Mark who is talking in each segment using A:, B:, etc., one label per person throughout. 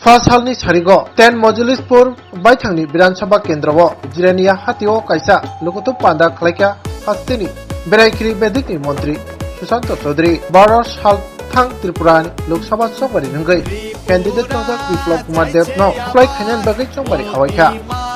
A: सालनि सारिगो 10 मजलिसपुर बायथांनि विधानसभा केन्द्रआव जिरानिया हातियाव कायसा लुकुतु पांदा खलायका हास्तिनि बेरायखिरि बेदिकनि मंत्री सुशांत चौधरी 12 साल थांग त्रिपुरानि लोकसभा चौबारि नंगै कैंडिडेट नोजक विप्लव कुमार देव नो फ्लाइ खायनान बागै चौबारि हावायखा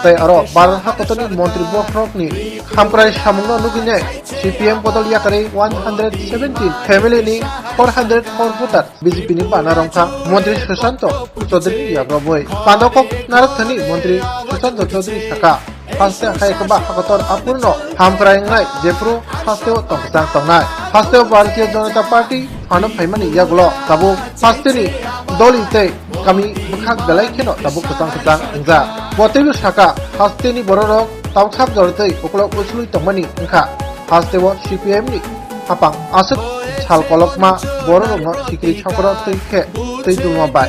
A: तै आरो भारत हाकतनि मंत्री बख्रकनि खामप्राय सामुंनो नुगिने सीपीएम बदल याकारै 117 फैमिलीनि 404 भोटार बीजेपी नि बाना रंखा मंत्री सुशांत चौधरी याग्रबय पानकक नारथनि मंत्री सुशांत चौधरी साका फास्ते हायकबा हाकतर अपूर्ण हामप्रायनाय जेफ्रु फास्तेव तंगसां तंगनाय फास्तेव भारतीय जनता पार्टी फानो फाइमानि यागलो ताबु फास्तेनि दलिते कमी बखाक दलाय खेनो ताबु खसां इंजा बतेबु साका फास्तेनि बररक तावखाब जरतै कोकलो उसलुइ तंगमानि इंखा फास्तेव सीपीएम नि हापां आसुक साल कलकमा बररनो सिक्रि छकर तैखे तैदुमा बाय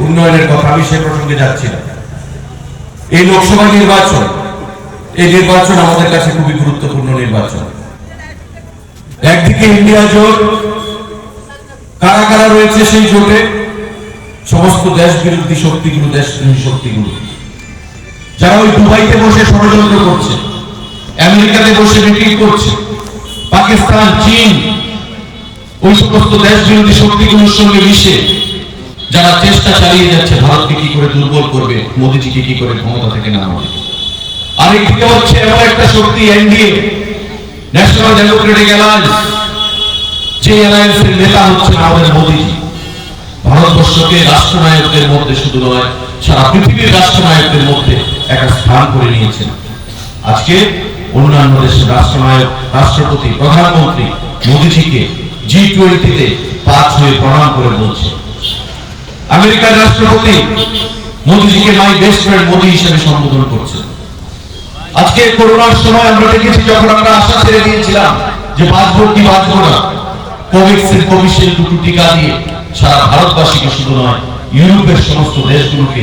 B: উন্নয়নের কথা আমি সেই প্রসঙ্গে যাচ্ছি না। এই লোকসভা নির্বাচন আমাদের কাছে খুবই গুরুত্বপূর্ণ নির্বাচন। একদিকে ইন্ডিয়া জোট, কারা কারা রয়েছে সেই জোটে? সমস্ত দেশ বিরোধী শক্তিগুলো, দেশদ্রোহী শক্তিগুলো, যারা ওই দুবাইতে বসে ষড়যন্ত্র করছে, আমেরিকাতে বসে মিটিং করছে, পাকিস্তান, চীন, ওই সমস্ত দেশ বিরোধী শক্তিগুলোর সঙ্গে মিশে যারা চেষ্টা চালিয়ে যাচ্ছে ভারতকে কি করে দুর্বল করবে, মোদীজিকে কি করে ক্ষমতা থেকে নামাবে। আরেকদিকে হচ্ছে এমন একটা শক্তি এনডিএ, ন্যাশনাল ডেমোক্রেটিক অ্যালায়েন্স, যে অ্যালায়েন্সের নেতা হচ্ছেন আমাদের মোদীজি। ভারতবর্ষকে রাষ্ট্রনায়কদের মধ্যে শুধু নয়, সারা পৃথিবীর রাষ্ট্রনায়কদের মধ্যে একটা স্থান করে নিয়েছেন। আজকে অন্যান্য দেশের রাষ্ট্রনায়ক, রাষ্ট্রপতি, প্রধানমন্ত্রী মোদীজিকে G20-তে পাঁচ হয়ে প্রণাম করে বলছে। আমেরিকার রাষ্ট্রপতি মোদীজিকে মাই বেস্ট ফ্রেন্ড মোদী হিসেবে সম্বোধন করছে। আজকে করোনার সময় আমরা দেখেছি, যখন আমরা আশা ছেড়ে দিয়েছিলাম যে বাঁচবো কি বাঁচবো না, কোভিশিল্ড দুটো টিকা দিয়ে সারা ভারতবাসীকে শুধু নয়, ইউরোপের সমস্ত দেশগুলোকে,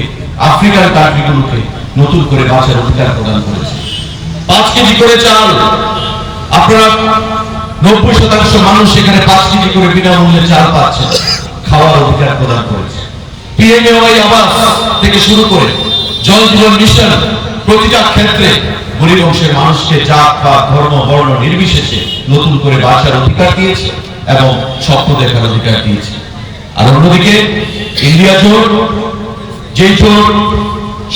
B: আফ্রিকার কান্ট্রিগুলোকে নতুন করে বাঁচার অধিকার প্রদান করেছে। 5 কেজি করে চাল, আপনারা 90% মানুষ সেখানে 5 কেজি করে বিনামূল্যে চাল পাচ্ছে, খাওয়ার অধিকার প্রদান করেছে। পিএমএওয়াই আবাস থেকে শুরু করে জল জীবন মিশন, প্রতিটা ক্ষেত্রে গরিব অংশের মানুষকে জাত বা ধর্ম বর্ণ নির্বিশেষে নতুন করে বাঁচার অধিকার দিয়েছে এবং স্বপ্ন দেখার অধিকার দিয়েছে। আর অন্যদিকে ইন্ডিয়া জোট, যে জোট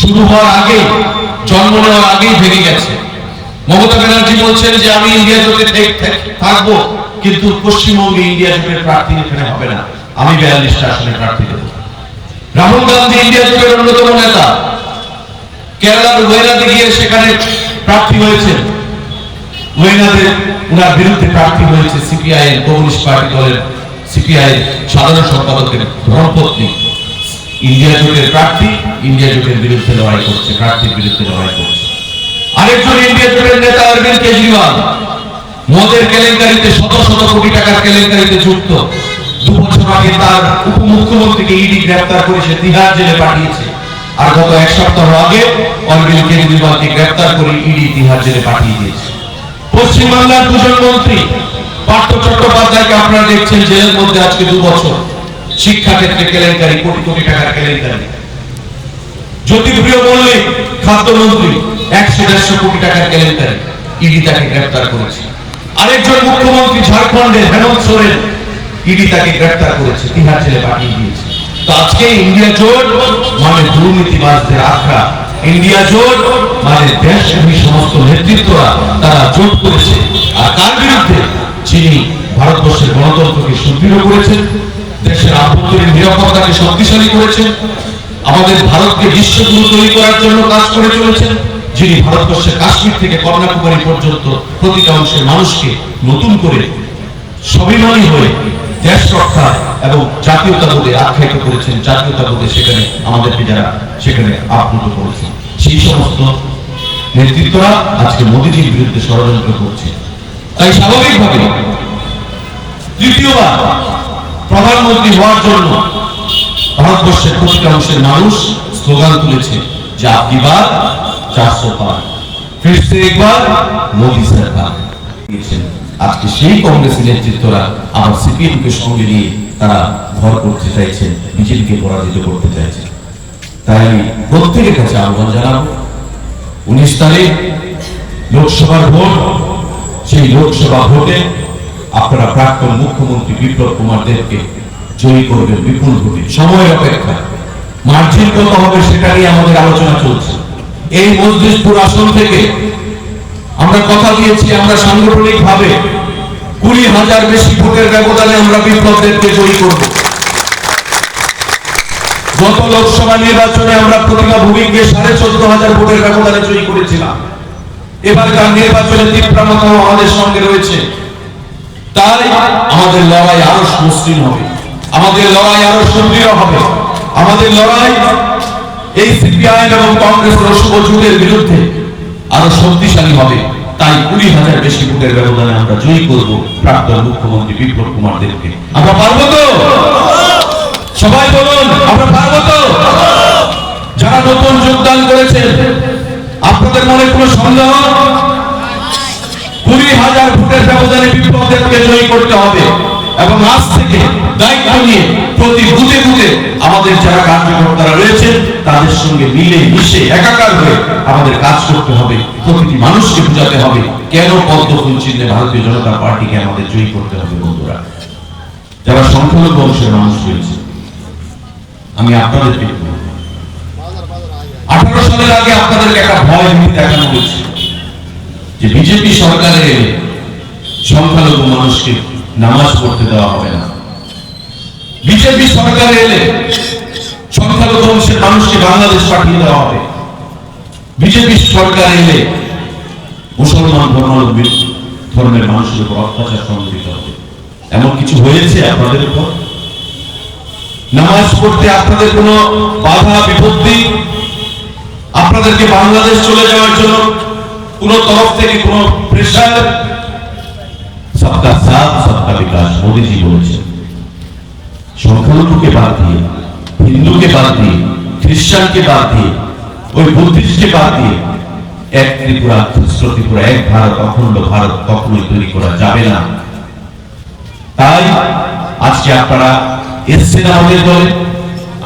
B: শুরু হওয়ার আগে, জন্ম নেওয়ার আগেই ভেঙে গেছে। মমতা ব্যানার্জি বলছেন যে আমি ইন্ডিয়া জোটে থাকবো, কিন্তু পশ্চিমবঙ্গে ইন্ডিয়া জোটের প্রার্থী এখানে হবে না, আমি 42টা আসনে প্রার্থী দেব। রাহুল গান্ধী ইন্ডিয়া জোটের অন্যতম নেতা, কেরালার ওয়েনাতে গিয়ে সেখানে প্রার্থী হয়েছেন। ওয়েনাতে ওনার বিরুদ্ধে প্রার্থী হয়েছে সিপিআই, কমিউনিস্ট পার্টি দলের সিপিআই সাধারণ সম্পাদকের ধর্মপত্নী। ইন্ডিয়া জোটের প্রার্থী ইন্ডিয়া জোটের বিরুদ্ধে লড়াই করছে, প্রার্থীর বিরুদ্ধে লড়াই করছে। আরেকজন ইন্ডিয়া জোটের নেতা অরবিন্দ কেজরিওয়াল, মদের কেলেঙ্কারিতে, শত শত কোটি টাকার কেলেঙ্কারিতে যুক্ত। 2 বছর আগে তার উপমুখ্যমন্ত্রীকে ইডি গ্রেফতার করে সে তিহার জেলে পাঠিয়েছে। আর গত 1 সপ্তাহ আগে অরবিন্দ কেজরিওয়ালকে গ্রেফতার করে ইডি তিহার জেলে পাঠিয়ে দিয়েছে। পশ্চিমবাংলার 2 জন মন্ত্রী, পার্থ চট্টোপাধ্যায়কে আপনারা দেখছেন জেলের মধ্যে আজকে 2 বছর, শিক্ষাক্ষেত্রে কেলেঙ্কারি, কোটি কোটি টাকার কেলেঙ্কারি। জ্যোতিপ্রিয় মল্লিক, খাদ্যমন্ত্রী, 100-150 কোটি টাকার কেলেঙ্কারি, ইডি তাকে গ্রেফতার করেছে। আরেকজন মুখ্যমন্ত্রী ঝাড়খণ্ডের হেমন্ত সোরেন, ইডি তাকে গ্রেফতার করেছে, তিহার জেলে পাঠিয়ে দিয়েছে। তো আজকে ইন্ডিয়া জোট মানে দুর্নীতিবাজদের আখড়া, ইন্ডিয়া জোট মানে দেশদ্রোহী সমস্ত নেতৃত্বরা তারা জোট করেছে। আর তার বিরুদ্ধে যিনি ভারতবর্ষের গণতন্ত্রকে সুদৃঢ় করেছেন, দেশের আভ্যন্তরীণ নিরাপত্তাকে শক্তিশালী করেছেন, আমাদের ভারতকে বিশ্বগুরু তৈরি করার জন্য কাজ করে চলেছেন, যিনি ভারতবর্ষের কাশ্মীর থেকে কন্যাকুমারী পর্যন্ত প্রতিটা অংশের মানুষকে নতুন করে স্বাভিমানী হয়ে দেশ রক্ষা এবং জাতীয়তাবোধে আখ্যায়িত করেছেন, জাতীয়তাবোধে সেখানে আমাদেরকে যারা সেখানে আপ্লুত করেছেন, সেই সমস্ত নেতৃত্বরা আজকে মোদীজির বিরুদ্ধে ষড়যন্ত্র করছে। তাই স্বাভাবিকভাবে তৃতীয়বার প্রধানমন্ত্রী হওয়ার জন্য ভারতবর্ষের প্রতিটা অংশের মানুষ স্লোগান তুলেছে যে আপকি বার 400 পার, ফির সে একবার মোদী সরকার। আজকে সেই কংগ্রেসের নেতৃত্বরা আবার সিপিএম কে সঙ্গে নিয়ে তারা ভর করতে চাইছেন, বিজেপিকে পরাজিত করতে চাইছেন। তাই আমি প্রত্যেকের কাছে আহ্বান জানাবো, 19 তারিখ লোকসভার ভোট, সেই লোকসভা ভোটে আপনারা প্রাক্তন মুখ্যমন্ত্রী বিপ্লব কুমার দেবকে জয়ী করবেন বিপুল ভোটে। সময়ের অপেক্ষা, মার্জিন কত হবে সেটা নিয়ে আমাদের আলোচনা চলছে। এই মজলিশপুর আসন থেকে আমরা কথা দিয়েছি, আমরা সাংগঠনিক ভাবে 20,000 বেশি ভোটের ব্যবধানে আমরা বিপ্লব দেবকে জয়ী করব। গত লোকসভা নির্বাচনে আমরা প্রতিভা ভূমিকে 14,500 ভোটের ব্যবধানে জয়ী করেছিলাম। এবারকার নির্বাচনে তীব্রতাও আমাদের সঙ্গে রয়েছে। তাই আমাদের লড়াই আরো মসৃণ হবে, আমাদের লড়াই আরো সুদৃঢ় হবে, আমাদের লড়াই এই সিপিআইএম এবং কংগ্রেসের অশুভ জোটের বিরুদ্ধে আরো শক্তিশালী হবে। তাই 20,000 বেশি ভোটের ব্যবধানে আমরা জয়ী করব প্রাক্তন মুখ্যমন্ত্রী বিপ্লব কুমার দেবকে। আমরা পারবো তো? সবাই বলুন, আমরা পারবো তো? যারা নতুন যোগদান করেছেন, আপনাদের মনে কোনো সন্দেহ? 20,000 ভোটের ব্যবধানে বিপ্লব দেবকে জয়ী করতে হবে এবং আজ থেকে দায়িত্ব নিয়ে প্রতি বুথে বুথে আমাদের যারা কার্যকর্তারা রয়েছেন তাদের সঙ্গে মিলে মিশে একাকার হয়ে আমাদের কাজ করতে হবে। প্রতিটি মানুষকে বোঝাতে হবে কেন পদ্ম ফুল চিহ্নে ভারতীয় জনতা পার্টিকে আমাদের জয়ী করতে হবে। বন্ধুরা, যারা সংখ্যালঘু অংশের মানুষ রয়েছে, আমি আপনাদেরকে 18 সালের আগে আপনাদেরকে একটা ভয় ভীতি দেখানো হয়েছে যে বিজেপি সরকারে এলে সংখ্যালঘু মানুষকে নামাজ পড়তে দেওয়া হবে না, বিজেপি সরকারে এলে সংখ্যালঘু অংশের মানুষকে বাংলাদেশ পাঠিয়ে দেওয়া হবে, বিজেপি সরকারে এলে মুসলমান ধর্মের মানুষের উপর অত্যাচার সংঘটিত হবে। এমন কিছু হয়েছে আপনাদের উপর? নামাজ পড়তে আপনাদের কোনো বাধা বিপত্তি, আপনাদেরকে বাংলাদেশ চলে যাওয়ার জন্য কোন তরফ থেকে কোন প্রেশার? সবকা সাথ সবকা বিকাশ মোদীজি বলেছেন। সংখ্যালঘুকে বাদ দিয়ে, হিন্দুকে বাদ দিয়ে, খ্রিস্টানকে বাদ দিয়ে, ওই বুদ্ধিস্টকে বাদ দিয়ে এক ত্রিপুরা, ত্রিপুরা, এক ভারত, অখণ্ড ভারত কখনোই তৈরি করা যাবে না। তাই আজকে আপনারা এসছেন আমাদের দলে,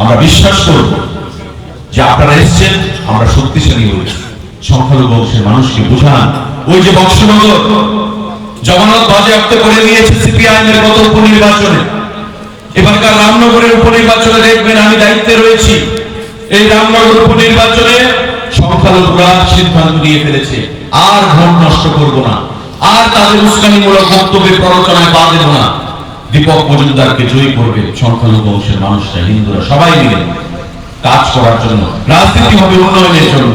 B: আমরা বিশ্বাস করব যে আপনারা এসছেন, আমরা শক্তিশালী হয়েছি। সংখ্যালঘু অংশের মানুষকে বোঝান, ওই যে বক্সনগর জগন্নাথ বাজেয়াপ্ত করে নিয়েছে সিপিআইএম এর গত উপনির্বাচনে, এবারকার রামনগরের উপনির্বাচনে দেখবেন আমি দায়িত্বে রয়েছি। এই রামনগর উপনির্বাচনে সংখ্যালঘুরা সিদ্ধান্ত নিয়ে ফেলেছে, আর ভোট নষ্ট করব না, আর তাদের উস্কানিমূলক বক্তব্যে প্ররোচনায় পা দেব না। দীপক মজুমদারকে জয়ী করবে সংখ্যালঘু অংশের মানুষরা, হিন্দুরা সবাই মিলে কাজ করার জন্য। রাজনীতি হবে উন্নয়নের জন্য,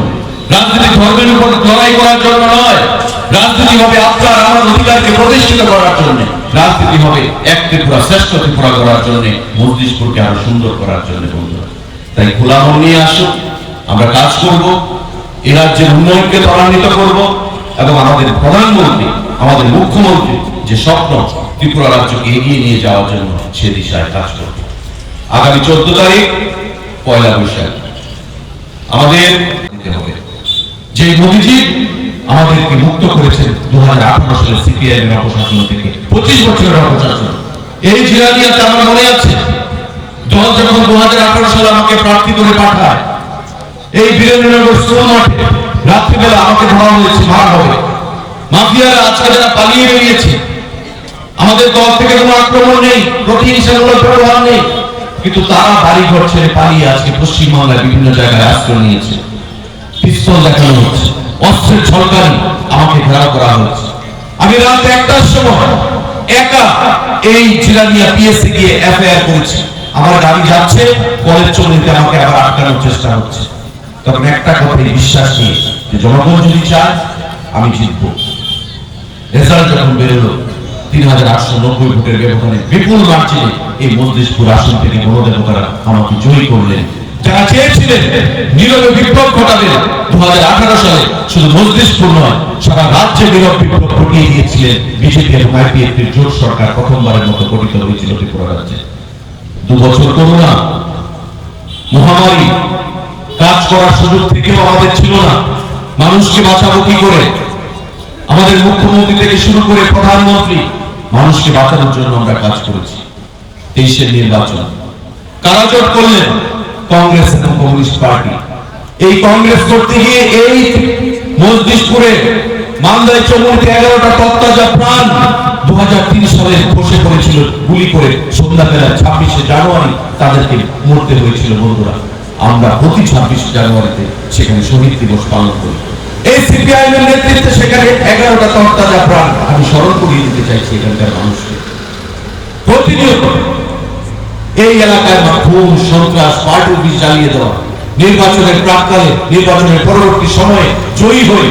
B: রাজনীতি ধর্মের উপর লড়াই করার জন্য নয়, রাজনীতি হবে আপনার আমার অধিকারকে প্রতিষ্ঠিত করার জন্য, রাজনীতি হবে এক ত্রিপুরা শ্রেষ্ঠ ত্রিপুরা করার জন্য, মজলিশপুরকে আরো সুন্দর করার জন্য। বন্ধুরা, তাই খোলা মন নিয়ে আসুন, আমরা কাজ করব, এ রাজ্যের উন্নয়নকে ত্বরান্বিত করব এবং আমাদের প্রধানমন্ত্রী, আমাদের মুখ্যমন্ত্রী যে স্বপ্ন ত্রিপুরা রাজ্যকে এগিয়ে নিয়ে যাওয়ার জন্য, সে দিশায় কাজ করব। আগামী 14 তারিখ পয়লা বৈশাখ আমাদের যে মোদীজি আমাদেরকে মুক্ত করেছেন 2018 সালে সিপিআইএম এর অপশাসন থেকে, 25 বছরের অপশাসন। এই জিরানিয়াতে আমার মনে আছে, দল যখন 2018 সালে আমাকে প্রার্থী করে পাঠায়, এই বীরেন্দ্রনগর স্কুল মাঠে রাত্রিবেলা আমাকে ধরা হয়েছে, মারা হবে। মাফিয়ারা আজকে যারা পালিয়ে বেরিয়েছে, আমাদের দল থেকে কোনো আক্রমণ নেই, প্রতিহিংসামূলক ব্যবহার নেই, কিন্তু তারা বাড়ি ঘর ছেড়ে পালিয়ে আজকে পশ্চিমবাংলার বিভিন্ন জায়গায় আশ্রয় নিয়েছে। পিস্তল দেখানো হচ্ছে, অস্ত্রের ঝলকানি, আমাকে ঘেরাও করা হচ্ছে। আমি রাত 1টার সময় একা এই জিরানিয়া পিএসসি গিয়ে এফআইআর করেছি। আমার গাড়ি যাচ্ছে, কলেজ চলে যেতে আমাকে আবার আটকানোর চেষ্টা হচ্ছে। তখন একটা কথাই বিশ্বাস নিয়ে যে জনগণ যদি চায় আমি জিতবো। রেজাল্ট যখন বেরোলো 3890 ভোটের ব্যবধানে বিপুল মার্জিনে এই মজলিশপুর আসন থেকে গণদেবতারা আমাকে জয়ী করলেন। যারা চেয়েছিলেন নীরবে বিপ্লব ঘটাবেন 2018 সালে শুধু মজলিশপুর নয় সারা রাজ্যে নীরব বিপ্লব ঘটিয়ে দিয়েছিলেন বিজেপি এবং আইপিএফ এর জোট সরকার প্রথমবারের মতো গঠিত হয়েছিল ত্রিপুরা রাজ্যে। 2 বছর করোনা মহামারী কাজ করার সুযোগ থেকেও আমাদের ছিল না। মানুষকে বাঁচাবো কি করে? আমাদের মুখ্যমন্ত্রী থেকে শুরু করে প্রধানমন্ত্রী মানুষকে বাঁচানোর জন্য আমরা কাজ করেছি। 23-এর নির্বাচন কারা জোট করলেন? কংগ্রেস এবং কমিউনিস্ট পার্টি। এই কংগ্রেস করতে গিয়ে এই মজলিশপুরে মালদায় চমুনিতে 11টা তত্তাজা প্রাণ 2003 সালে বসে পড়েছিল গুলি করে। সন্ধ্যাবেলা 26শে জানুয়ারি তাদেরকে মরতে হয়েছিল। বন্ধুরা, আমরা প্রতি 26 জানুয়ারিতে সেখানে শহীদ দিবস পালন করি। এই সিপিআইএম এর নেতৃত্বে সেখানে 11টা তত্তাজা প্রাণ আমি স্মরণ করিয়ে দিতে চাইছি এখানকার মানুষকে। প্রতিনিয়ত এই এলাকায় খুন সন্ত্রাস পার্টি অফিস জ্বালিয়ে দেওয়া, নির্বাচনের প্রাক্কালে নির্বাচনের পরবর্তী সময়ে জয়ী হয়ে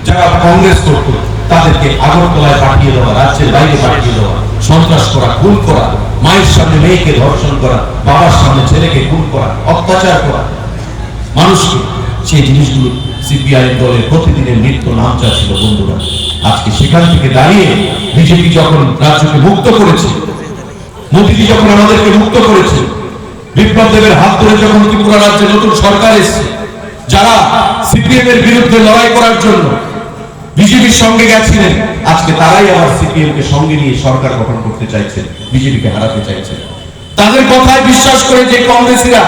B: যারা কংগ্রেস করত তাদেরকে আগরতলায় পাঠিয়ে দেওয়া, রাজ্যের বাইরে পাঠিয়ে দেওয়া, সন্ত্রাস করা, খুন করা, মায়ের সামনে মেয়েকে ধর্ষণ করা, বাবার সামনে ছেলেকে খুন করা, অত্যাচার করা মানুষকে, সেই জিনিসগুলো সিপিআইএম দলের প্রতিদিনের নিত্য নামচা ছিল। বন্ধুরা, আজকে সেখান থেকে দাঁড়িয়ে বিজেপি যখন রাজ্যকে মুক্ত করেছে, মোদীজি যখন আমাদেরকে মুক্ত করেছে, বিপ্লব দেবের হাত ধরে যখন ত্রিপুরা রাজ্যে নতুন সরকার এসেছে, যারা সিপিএম এর বিরুদ্ধে লড়াই করার জন্য বিজেপির সঙ্গে গেছিলেন, আজকে তারাই আবার সিপিএম কে সঙ্গে নিয়ে সরকার গঠন করতে চাইছে, বিজেপিকে হারাতে চাইছে। তাদের কথায় বিশ্বাস করে যে কংগ্রেসীরা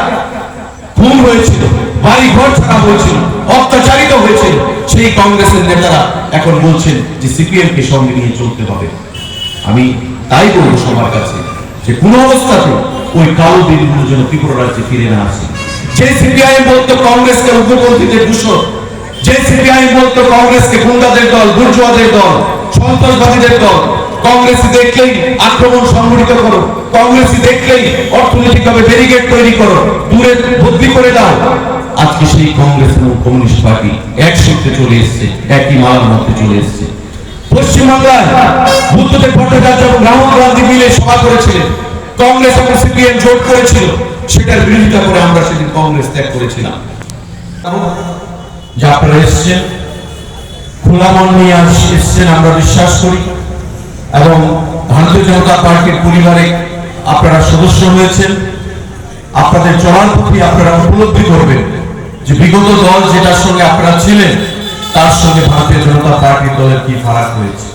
B: খুন হয়েছিল, বাড়ি ঘর ছাড়া হয়েছিল, অত্যাচারিত হয়েছিল, সেই কংগ্রেসের নেতারা এখন বলছেন যে সিপিএম কে সঙ্গে নিয়ে চলতে হবে। আমি তাই বলবো সবার কাছে যে কোন অবস্থাতে ওই কালো দিনগুলো যেন ত্রিপুরা রাজ্যে ফিরে না আসে। যে সিপিআইএম বলতো কংগ্রেসকে উগ্রপন্থীদের দূষণ, যে সিপিআইএম বলতো কংগ্রেসকে গুন্ডাদের দল, বুর্জোয়াদের দল, সন্ত্রাসবাদীদের দল, কংগ্রেসী দেখলেই আক্রমণ সংগঠিত করো, কংগ্রেসী দেখলেই অর্থনৈতিকভাবে ব্যারিকেড তৈরি করো, দূরে বদলি করে দাও, আজকে সেই কংগ্রেস এবং কমিউনিস্ট পার্টি এক সূত্রে চলে এসছে, একই মালার মধ্যে চলে এসছে। পশ্চিমবাংলায় বুদ্ধদেব ভট্টাচার্য এবং রাহুল গান্ধী মিলে সভা করেছিলেন, কংগ্রেস এবং সিপিএম জোট করেছিল, সেটার বিরোধিতা করে আমরা সেদিন কংগ্রেস ত্যাগ করেছিলাম। যা আপনারা এসছেন খোলা মন নিয়ে এসছেন আমরা বিশ্বাস করি, এবং ভারতীয় জনতা পার্টির পরিবারে আপনারা সদস্য হয়েছেন। আপনাদের চলার প্রতি আপনারা উপলব্ধি করবেন যে বিগত দল যেটার সঙ্গে আপনারা ছিলেন তার সঙ্গে ভারতীয় জনতা পার্টির দলের কি ফারাক হয়েছে।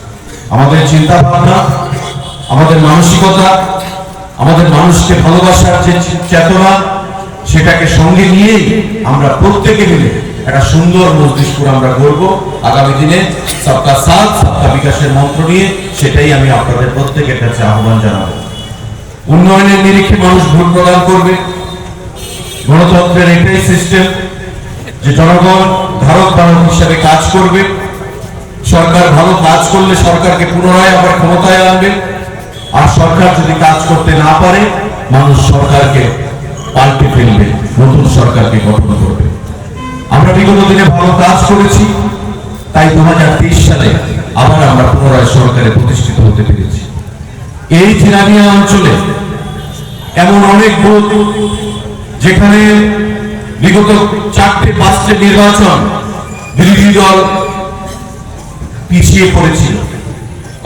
B: আমাদের চিন্তা ভাবনা, আমাদের মানসিকতা, আমাদের মানুষকে ভালোবাসার যে চেতনা, সেটাকে সঙ্গে নিয়েই আমরা প্রত্যেকে মিলে একটা সুন্দর মজলিশপুর আমরা গড়ব আগামী দিনে। সবকা সাথ সবকা বিকাশের মন্ত্র নিয়ে, সেটাই আমি আপনাদের প্রত্যেকের কাছে আহ্বান জানাবো। উন্নয়নের নিরিখে মানুষ ভোট প্রদান করবে। গণতন্ত্রের এটাই সিস্টেম যে জনগণ ধারক বাহক হিসাবে কাজ করবে। সরকার ভালো কাজ করলে সরকারকে পুনরায় আবার ক্ষমতায় আনবে, আর সরকার যদি কাজ করতে না পারে মানুষ সরকারকে পাল্টে ফেলবে, নতুন সরকারকে গঠন করবে। আমরা বিগত দিনে ভালো কাজ করেছি, তাই 2023 সালে আবার আমরা পুনরায় সরকারে প্রতিষ্ঠিত হতে পেরেছি। এই জিরানিয়া অঞ্চলে এমন অনেক বুথ যেখানে বিগত 4-5টে নির্বাচন বিরোধী দল পিছিয়ে পড়েছিল,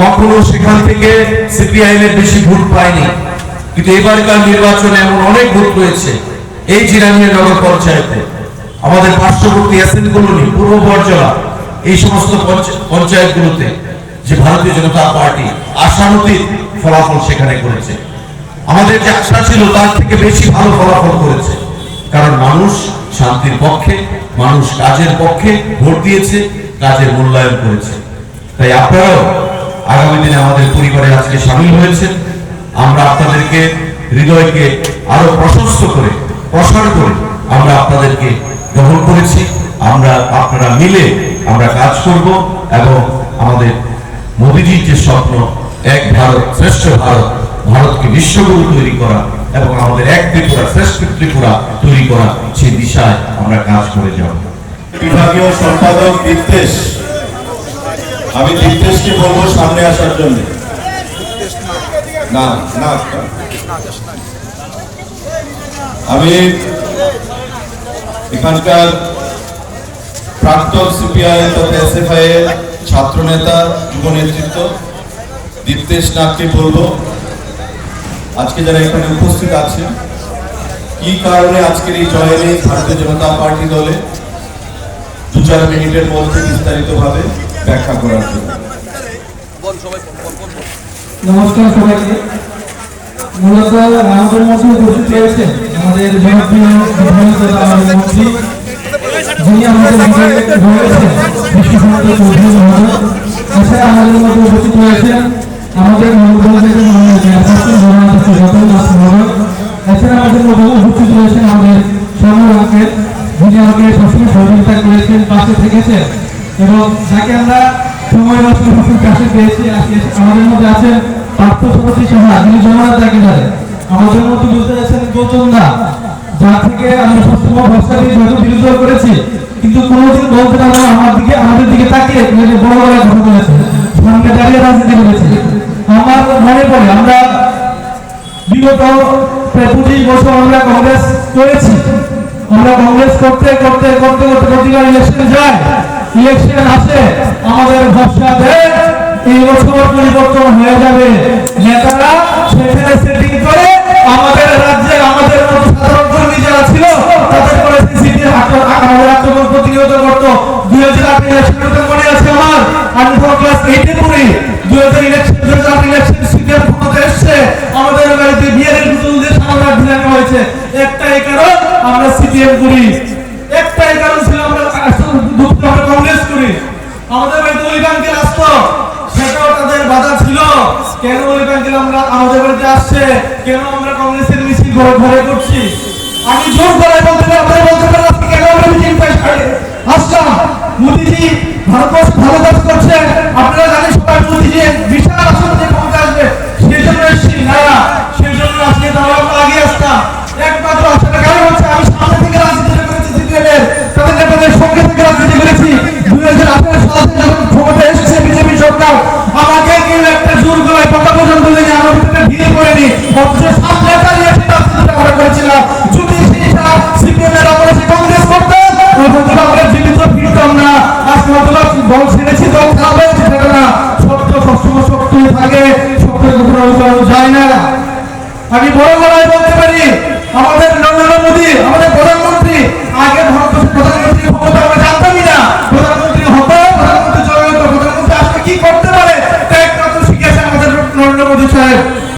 B: কখনো সেখান থেকে সিপিআইএম এর বেশি ভোট পায়নি, কিন্তু এবারকার নির্বাচনে এমন অনেক ভোট রয়েছে এই জিরানিয়া নগর পঞ্চায়েতে, আমাদের পার্শ্ববর্তী এসএন কলোনি, পূর্ব বরজলা, এই সমস্ত পঞ্চায়েতগুলোতে যে ভারতীয় জনতা পার্টি আশানুরূপ ফলাফল সেখানে করেছে। আমাদের যে আশা ছিল তার থেকে বেশি ভালো ফলাফল করেছে, কারণ মানুষ শান্তির পক্ষে, মানুষ কাজের পক্ষে ভোট দিয়েছে, কাজের মূল্যায়ন করেছে। তাই আপনারাও আগামী দিনে আমাদের পরিবারে আজকে সামিল হয়েছে। আমরা আপনাদেরকে হৃদয়কে আরো প্রশস্ত করে, প্রসার করে আমরা আপনাদেরকে গ্রহণ করেছি। আমরা আপনারা মিলে আমরা কাজ করব এবং আমাদের মোদীজির যে স্বপ্ন, এক ভারত শ্রেষ্ঠ ভারত, ভারতকে বিশ্বগুরু তৈরি করা এবং আমাদের এক ত্রিপুরা শ্রেষ্ঠ ত্রিপুরা তৈরি করা, সেই দিশায় আমরা কাজ করে যাব।
C: বিভাগীয় সম্পাদক দীপ্তেশ, আমি দীপ্তেশকে বলবো সামনে আসার জন্য।
B: না না আমি এখানকার প্রাক্তন সিপিআই তথা এসএফআই এর ছাত্র নেতা যুব নেতৃত্ব দীপ্তেশ নাগকে বলবো আজকে যারা এখানে উপস্থিত আছেন কি কারণে আজকের এই জয় নেই ভারতীয় জনতা পার্টি দলে 2-4 মিনিটের মধ্যে বিস্তারিতভাবে ব্যাখ্যা করার জন্য।
C: নমস্কার সবাইকে। মূলত আমাদের মধ্যে উপস্থিত রয়েছেন আমাদের জনপ্রিয় আমাদের মন্ত্রী যিনি আমাদের রয়েছেন বিশ্বসন্ত চৌধুরী মহোদয়। এছাড়া আমাদের মধ্যে উপস্থিত রয়েছেন আমাদের এছাড়া আমাদের মধ্যে উপস্থিত রয়েছেন আমাদের সর্বরাকের যিনি আমাকে সবসময় সহযোগিতা করেছেন, পাশে থেকেছেন এবং যাকে আমরা সময় নষ্ট কাছে পেয়েছি। আমাদের মধ্যে আছেন পার্থ সরস্বতী সাহা, যিনি জমানাত একেবারে আমাদের মধ্যে বুঝতে যাচ্ছেন গৌতম দা, যার থেকে আমি সবসময় ভরসা দিয়ে যত বিরোধিতা করেছি কিন্তু কোনোদিন বলতে পারবো আমাদের দিকে তাকিয়ে বড় বড় কথা বলেছে, সামনে দাঁড়িয়ে রাজনীতি করেছে। আমার মনে পড়ে আমরা বিগত প্রায় 25 বছর আমরা কংগ্রেস করেছি। আমরা কংগ্রেস করতে করতে করতে করতে প্রতিবার ইলেকশন যায়, ইলেকশন আসে, আমাদের ভরসা দেয় এই বছর পরিবর্তন হয়ে যাবে। নেতারা সেখানে সেটিং করে আমাদের রাজ্যের আমাদের মতো সাধারণ কর্মী যারা ছিল তাদের করে আমাদের আক্রমণ প্রতিনিয়ত করতো। 2008 ইলেকশন মনে আছে আমার, আমি তখন ক্লাস 8 এ পড়ি। 2008 ইলেকশন সিপিএম ক্ষমতা এসছে, আমাদের বাড়িতে বিয়ের পুতুল দিয়ে সামনে ঢিলানো হয়েছে। একটাই কারণ আমরা সিপিএম করি, একটাই কারণ ছিল আমরা কংগ্রেস করি। আমাদের বাড়িতে ওই ব্যাংকে আসতো, সেটাও তাদের বাধা ছিল। কেন ওই ব্যাংকে আমরা আমাদের বাড়িতে আসছে, কেন আমরা কংগ্রেসের মিছিল ঘরে করছি? আমি জোর করে বলতে পারি, বলতে পারি আজকে কেন আমরা মিছিল আসলাম। মোদিজি ভারতবর্ষ ভালো কাজ করছে, আপনারা জানেন সবাই মোদিজি বিশাল আসন দিয়ে ক্ষমতা আসবে, সেই জন্য এসেছি না, সেই জন্য আজকে আমরা আগে আসতাম। একমাত্র আসার কারণ হচ্ছে আমি সামনে থেকে রাজনীতি করেছি, সিপিএমের তাদের নেতাদের সঙ্গে থেকে রাজনীতি করেছি। 2018 সালে যখন ক্ষমতা এসেছে বিজেপি সরকার, আমাকে কেউ একটা জোর গলায় কথা পর্যন্ত দিলে আমার ভিতরে ভিড়ে পড়েনি, অথচ সামনে দাঁড়িয়ে রাজনীতিটা আমরা করেছিলাম। যদি সেইটা সিপিএমের আমলে কংগ্রেস করতো তখন আমরা জীবিত ফিরতাম না। আজকে অথবা দল ছেড়েছি, দল খারাপ হয়েছে সেটা না, সত্য সবসময় সত্যই থাকে, সত্যের কথা উল্টানো যায় না। আমি বড় গলায় বলতে পারি আমাদের নরেন্দ্র মোদী, আমাদের